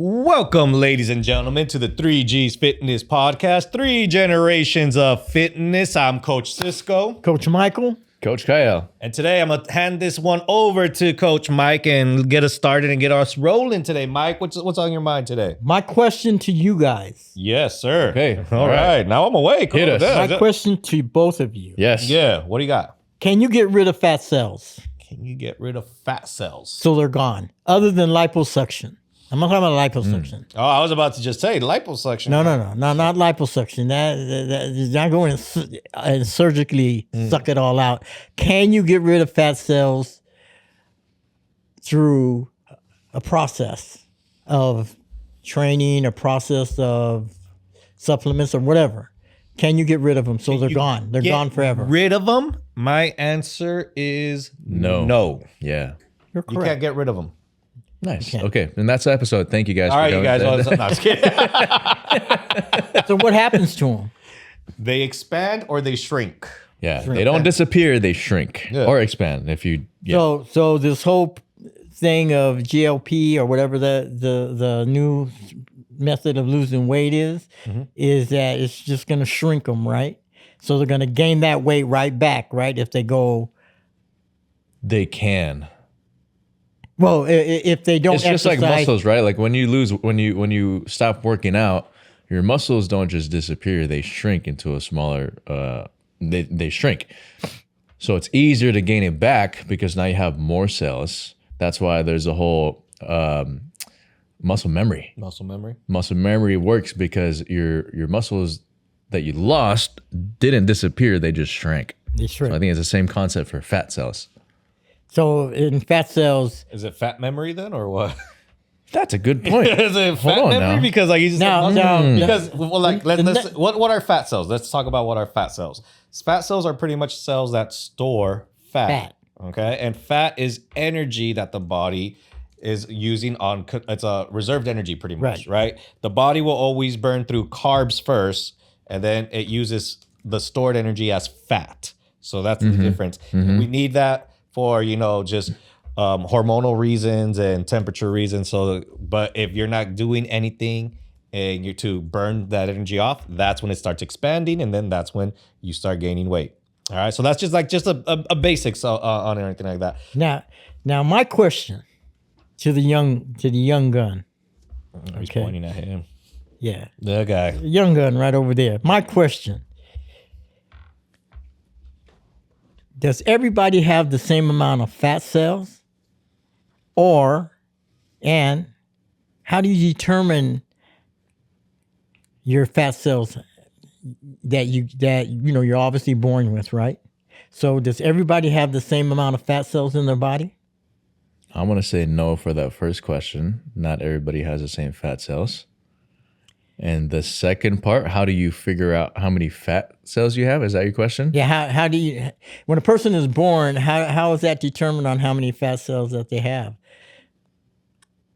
Welcome, ladies and gentlemen, to the 3G's Fitness Podcast, 3 generations of fitness. I'm Coach Cisco. Coach Michael. Coach Kyle. And today I'm going to hand this one over to Coach Mike and get us started and get us rolling today. Mike, what's on your mind today? My question to you guys. Yes, sir. Okay. All right. Now I'm awake. Hit us. My question to both of you. Yes. Yeah. What do you got? Can you get rid of fat cells Can you get rid of fat cells? so they're gone, other than liposuction? I'm not talking about liposuction. Oh, I was about to just say liposuction. No, not liposuction. That is not going and surgically suck it all out. Can you get rid of fat cells through a process of training, a process of supplements or whatever? Can you get rid of them so they're gone? They're gone forever. Rid of them? My answer is No. No. Yeah. You're You correct. can't get rid of them. Nice. Okay. And that's the episode. Thank you guys All for right, you going. guys. No, I'm just kidding. So what happens to them? They expand or they shrink. Yeah. They don't disappear, they shrink. Yeah. Or expand if you So this whole thing of GLP or whatever the new method of losing weight is that it's just going to shrink them, right? So they're going to gain that weight right back, right? If they go, they can. well, if they don't It's just like exercise, muscles, right? Like when you stop working out, your muscles don't just disappear, they shrink into a smaller they shrink. So it's easier to gain it back because now you have more cells. That's why there's a whole muscle memory. Muscle memory. Muscle memory works because your muscles that you lost didn't disappear, they just shrank. they So shrink. I think it's the same concept for fat cells. So in fat cells, Is it fat memory then, or what? That's a good point. Is it fat on memory? now. Because like you just No, said muscle- no, because well, like The let's what are fat cells? Let's talk about what are fat cells. Fat cells are pretty much cells that store fat. Fat. Okay, and fat is energy that the body is using on. It's a reserved energy, pretty much, right? The body will always burn through carbs first, and then it uses the stored energy as fat. So that's the difference. We need that for just hormonal reasons and temperature reasons. So, but if you're not doing anything and you're to burn that energy off, that's when it starts expanding, and then that's when you start gaining weight. All right, so that's just a basics on anything like that. now my question to the young gun, He's Okay. pointing at him. yeah, The guy. young gun right over there. My question: does everybody have the same amount of fat cells? And how do you determine your fat cells that you're obviously born with, right? So does everybody have the same amount of fat cells in their body? I'm going to say no for that first question. Not everybody has the same fat cells. And the second part, how do you figure out how many fat cells you have? Is that your question? Yeah, how do you, when a person is born, how is that determined on how many fat cells that they have?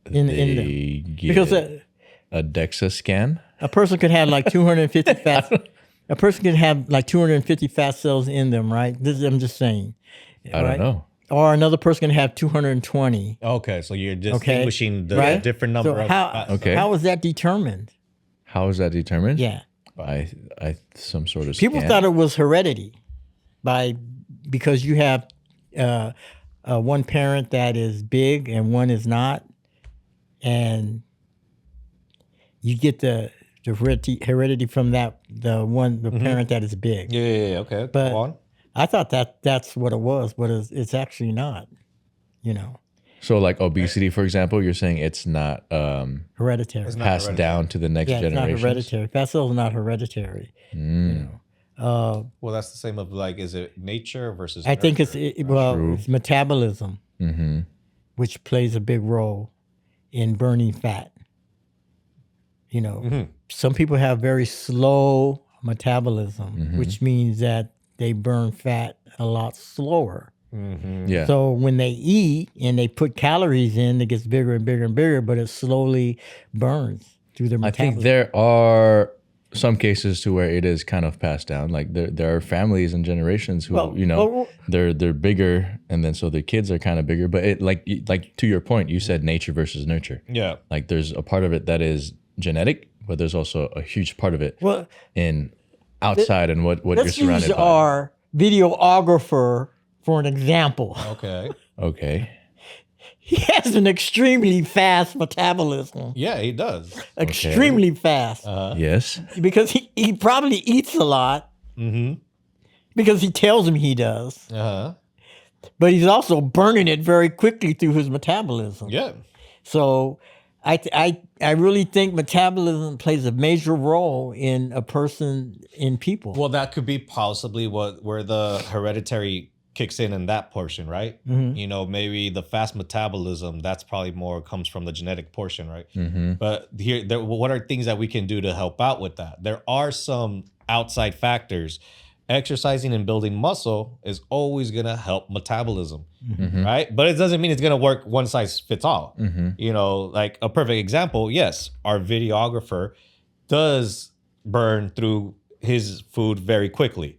In them? They get Because a DEXA scan. a person could have like 250 fat. A person could have like 250 fat cells in them, right? I'm just saying. I don't know. Or another person can have 220. Okay, so you're distinguishing the Right? different number So of fat cells. Okay. How is that determined? How is that determined? Yeah. By some sort of People scan. thought it was heredity because you have one parent that is big and one is not, and you get the heredity from the parent that is big. Yeah, okay. But Go on. I thought that's what it was, but it's actually not. So like obesity, for example, you're saying it's not Hereditary. It's not passed hereditary. down to the next Yeah, it's not generation. hereditary. Fat cells are not hereditary. Well, that's the same of like, is it nature versus? I think it's nurture? it's metabolism, which plays a big role in burning fat. Some people have very slow metabolism, which means that they burn fat a lot slower. Yeah. So when they eat and they put calories in, it gets bigger and bigger and bigger, but it slowly burns through their I metabolism. think there are some cases to where it is kind of passed down. Like there are families and generations who they're bigger, and then so their kids are kind of bigger. But it like to your point, you said nature versus nurture. Yeah. Like there's a part of it that is genetic, but there's also a huge part of it in outside and what you're surrounded Let's use by. our videographer for an example. Okay. Okay. He has an extremely fast metabolism. Yeah, he does. Extremely fast. Yes. Because he probably eats a lot. Mm-hmm. Because he tells him he does. Uh-huh. But he's also burning it very quickly through his metabolism. Yeah. So I really think metabolism plays a major role in a person, in people. Well, that could be possibly where the hereditary kicks in that portion, right? Mm-hmm. You know, maybe the fast metabolism, that's probably more comes from the genetic portion, right? Mm-hmm. But what are things that we can do to help out with that? There are some outside factors. Exercising and building muscle is always going to help metabolism, right? But it doesn't mean it's going to work one size fits all. You know, like a perfect example, yes, our videographer does burn through his food very quickly.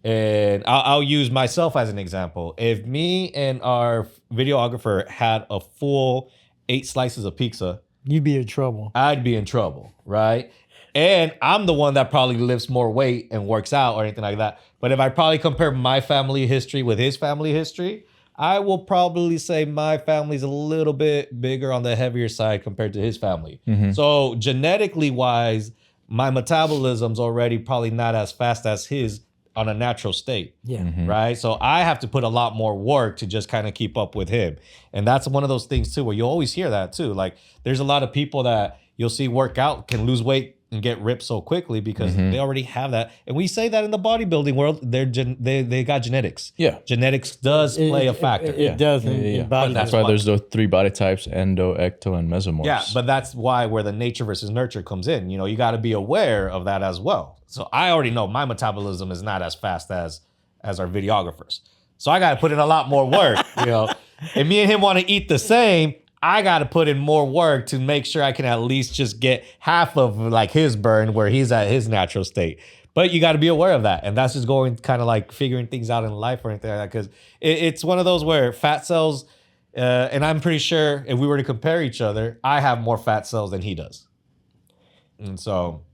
And I'll use myself as an example. If me and our videographer had a full 8 slices of pizza, You'd be in trouble. I'd be in trouble, right? And I'm the one that probably lifts more weight and works out or anything like that. But if I probably compare my family history with his family history, I will probably say my family's a little bit bigger on the heavier side compared to his family. So genetically wise, my metabolism's already probably not as fast as his on a natural state. Yeah. Right. So I have to put a lot more work to just kind of keep up with him. And that's one of those things too, where you always hear that too. Like there's a lot of people that you'll see work out, can lose weight and get ripped so quickly because they already have that. And we say that in the bodybuilding world, they got genetics. Yeah. Genetics does play a factor. It does in body. That's why there's those 3 body types: endo, ecto, and mesomorphs. Yeah, but that's why where the nature versus nurture comes in. You know, you got to be aware of that as well. So I already know my metabolism is not as fast as our videographers. So I got to put in a lot more work, you know. If me and him want to eat the same, I got to put in more work to make sure I can at least just get half of like his burn where he's at his natural state. But you got to be aware of that. And that's just going kind of like figuring things out in life or anything like that. Because it's one of those where fat cells, and I'm pretty sure if we were to compare each other, I have more fat cells than he does. And so,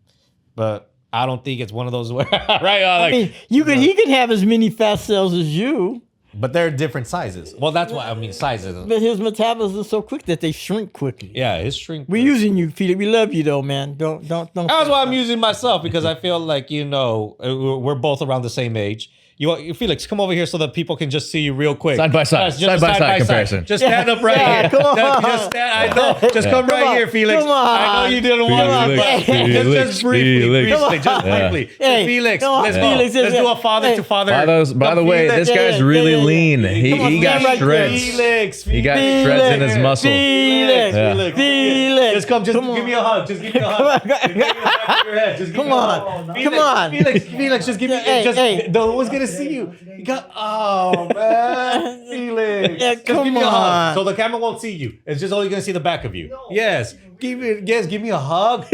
but I don't think it's one of those where, right? I mean, he could have as many fat cells as you. But they're different sizes. Well, that's why I mean sizes. But his metabolism is so quick that they shrink quickly. Yeah, his shrink. We're using you, Felix. We love you though, man. Don't. That's why I'm using myself because I feel like we're both around the same age. You Felix, come over here so that people can just see you real quick. Side by side. Side by side comparison. Just stand up right here. Come on. Just stand. I know. Just come right here, Felix. Come on. I know you didn't want to. Just briefly. Just briefly. Hey, Felix, come on, let's go. Felix, Let's do a father to father. By the way, this guy's really lean. He got shreds. Felix. He got shreds in his muscle. Felix. Just come. Just give me a hug. Just give me a hug. Just give me the back of your head. Just give me a hug. Come on. Felix, just give me. No one's gonna see you. Oh man, Felix! Yeah, just give me a come hug. on. So the camera won't see you. It's just only gonna see the back of you. No. Yes, give me a hug.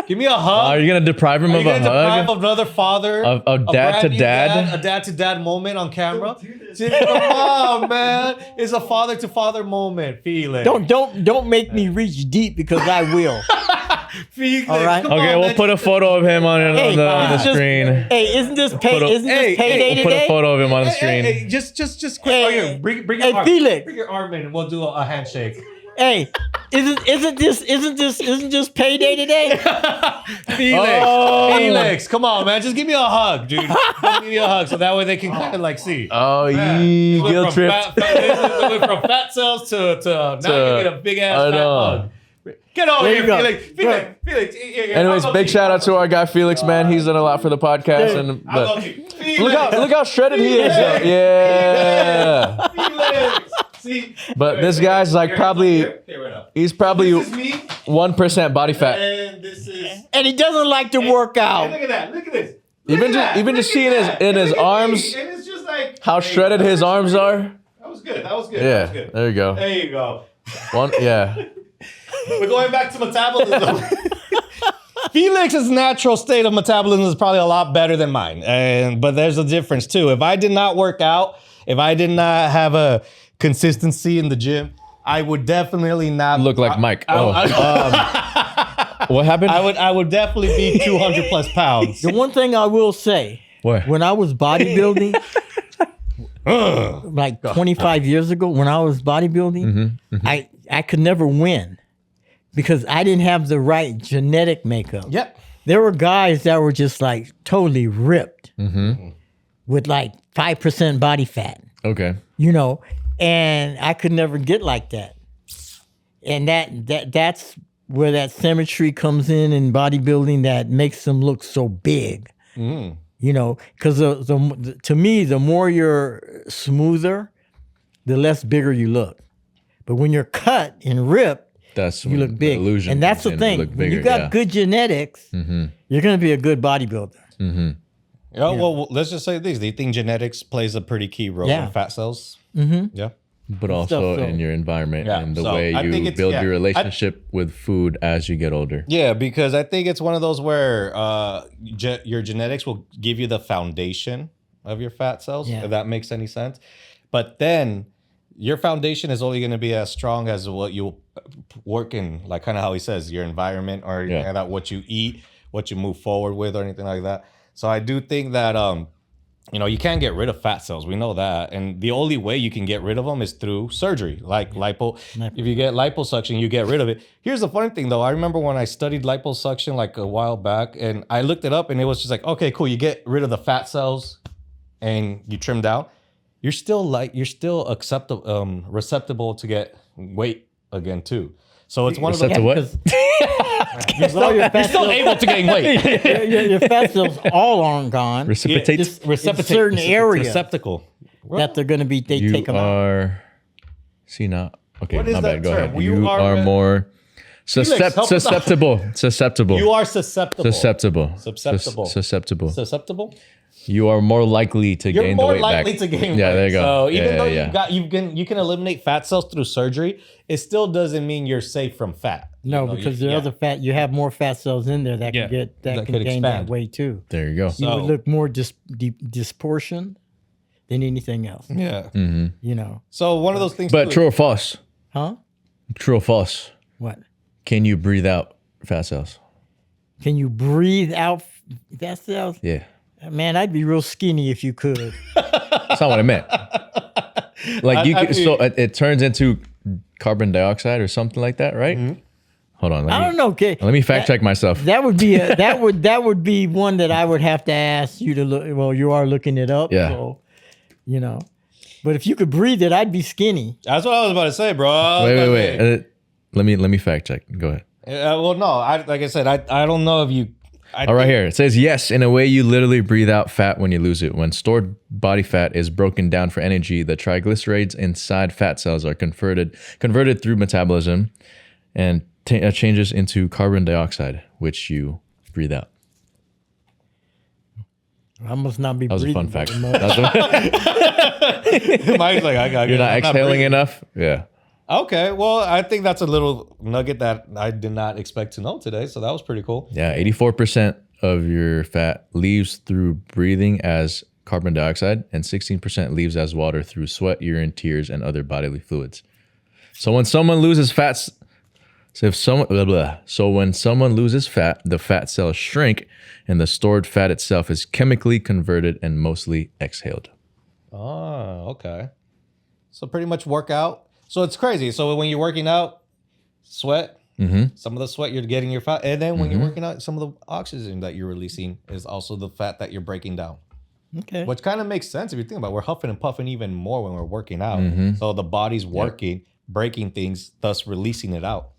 Give me a hug. Are you gonna deprive him of a hug? Deprive another father of dad to dad? A dad to dad moment on camera. Come on, man! It's a father to father moment, Felix. Don't make me reach deep because I will. Felix, all right. Okay, we'll put a photo of him on the screen. Hey, isn't this payday today? We'll put a photo of him on the screen. Hey, just quick. Oh, here, bring your arm. Felix. Bring your arm in, and we'll do a handshake. Hey, isn't this payday today? Felix, come on, man. Just give me a hug, dude. Give me a hug so that way they can kind of like see. Oh, you guilt tripped. Went from fat cells to now you get a big ass fat hug. Get over here, Felix. Anyways, big shout out to our guy Felix, man. He's done a lot for the podcast, and I love you. look how shredded he is. Yeah. Felix. See, but this guy's like he's probably 1% body fat. And he doesn't like to work out. Look at that. Look at this. Even just seeing his arms, and it's just like how shredded his arms are. That was good. Yeah, there you go. There you go. Yeah. We're going back to metabolism. Felix's natural state of metabolism is probably a lot better than mine. But there's a difference too. If I did not work out, if I did not have a consistency in the gym, I would definitely not Look like Mike. What happened? I would definitely be 200 plus pounds. The one thing I will say, What? when I was bodybuilding, like 25 years ago, when I was bodybuilding, I could never win because I didn't have the right genetic makeup. Yep. There were guys that were just like totally ripped with like 5% body fat, Okay. you know, and I could never get like that. And that's where that symmetry comes in bodybuilding that makes them look so big. You know, because to me, the more you're smoother, the less bigger you look. But when you're cut and ripped, That's you look big. illusion And that's comes the in. thing. You look When bigger, you got yeah. good genetics, you're going to be a good bodybuilder. Oh, well, let's just say this. Do you think genetics plays a pretty key role Yeah. in fat cells? Yeah. But also so- in your environment Yeah, and the so way I think you it's- build yeah. your relationship with food as you get older. Yeah, because I think it's one of those where your genetics will give you the foundation of your fat cells, Yeah. if that makes any sense. But then your foundation is only going to be as strong as what you work in, like kind of how he says, your environment or that what you eat, what you move forward with or anything like that. So I do think that you can't get rid of fat cells. We know that. And the only way you can get rid of them is through surgery, like If you get liposuction, you get rid of it. Here's the funny thing, though. I remember when I studied liposuction like a while back, and I looked it up, and it was just like, okay, cool. You get rid of the fat cells and you trim down. You're still acceptable, receptible to get weight again, too. So it's one of the... Receptive what? You're still able to gain weight. Your fat cells all aren't gone. Reciprocate. Just in certain areas Receptacle. that they're going to be, they take them out. are. See now. Okay, What is my that bad. Go term? ahead. You You are are a- more Felix, help us out. susceptible. You are susceptible. susceptible. Susceptible. Susceptible. Susceptible? You are more likely to You're gain the more weight likely back. to gain weight. Yeah, there you go. So even though yeah. you can eliminate fat cells through surgery, it still doesn't mean you're safe from fat. No, You know, because you- the other fat, you have more fat cells in there that Yeah, can get that that can could gain expand. that weight too. There you go. You So- would look more disproportioned than anything else. Yeah. You know, So one of those things. But too- true or false? huh? True or false? What? Can you breathe out fat cells? Can you breathe out fat cells? Yeah. Man, I'd be real skinny if you could. That's not what I meant. Like you, so it turns into carbon dioxide or something like that, right? Hold on. I don't know. Okay, Let me fact check myself. that would be that would be one that I would have to ask you to look. Well, you are looking it up, Yeah. so you know. But if you could breathe it, I'd be skinny. That's what I was about to say, bro. Wait. Let me fact check. Go ahead. Well, no. Like I said, I don't know if you. All right, here. It says, yes, in a way you literally breathe out fat when you lose it. When stored body fat is broken down for energy, the triglycerides inside fat cells are converted through metabolism and changes into carbon dioxide, which you breathe out. I must not be That was a breathing. fun fact. very much. Mike's like, You're not exhaling enough? Yeah. Okay, well, I think that's a little nugget that I did not expect to know today. So that was pretty cool. Yeah, 84% of your fat leaves through breathing as carbon dioxide, and 16% leaves as water through sweat, urine, tears, and other bodily fluids. So when someone loses fat, when someone loses fat, the fat cells shrink, and the stored fat itself is chemically converted and mostly exhaled. Oh, okay. So pretty much work out. So it's crazy. So when you're working out, sweat, some of the sweat you're getting your fat, and then when you're working out, some of the oxygen that you're releasing is also the fat that you're breaking down. Okay. Which kind of makes sense if you think about it. We're huffing and puffing even more when we're working out. So the body's working, breaking things, thus releasing it out.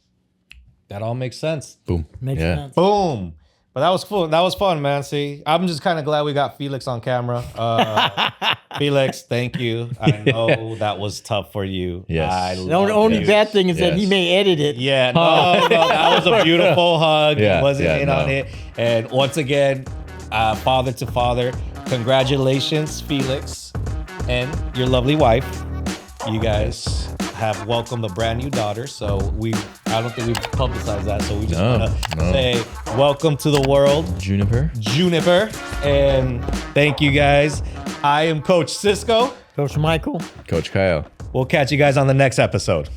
That all makes sense. Boom. Makes yeah. sense. Boom. But that was cool. That was fun, man. See, I'm just kind of glad we got Felix on camera. Felix, thank you. I know that was tough for you. Yes. I The love only you. bad thing is that he Yes. may edit it. Yeah, no, that was a beautiful hug. Yeah, He wasn't yeah, in no. on it. And once again, father to father, congratulations, Felix, and your lovely wife. You guys have welcomed a brand new daughter. So I don't think we publicized that. So we just No, want to no. say welcome to the world, Juniper. and thank you guys. I am Coach Cisco. Coach Michael. Coach Kyle. We'll catch you guys on the next episode.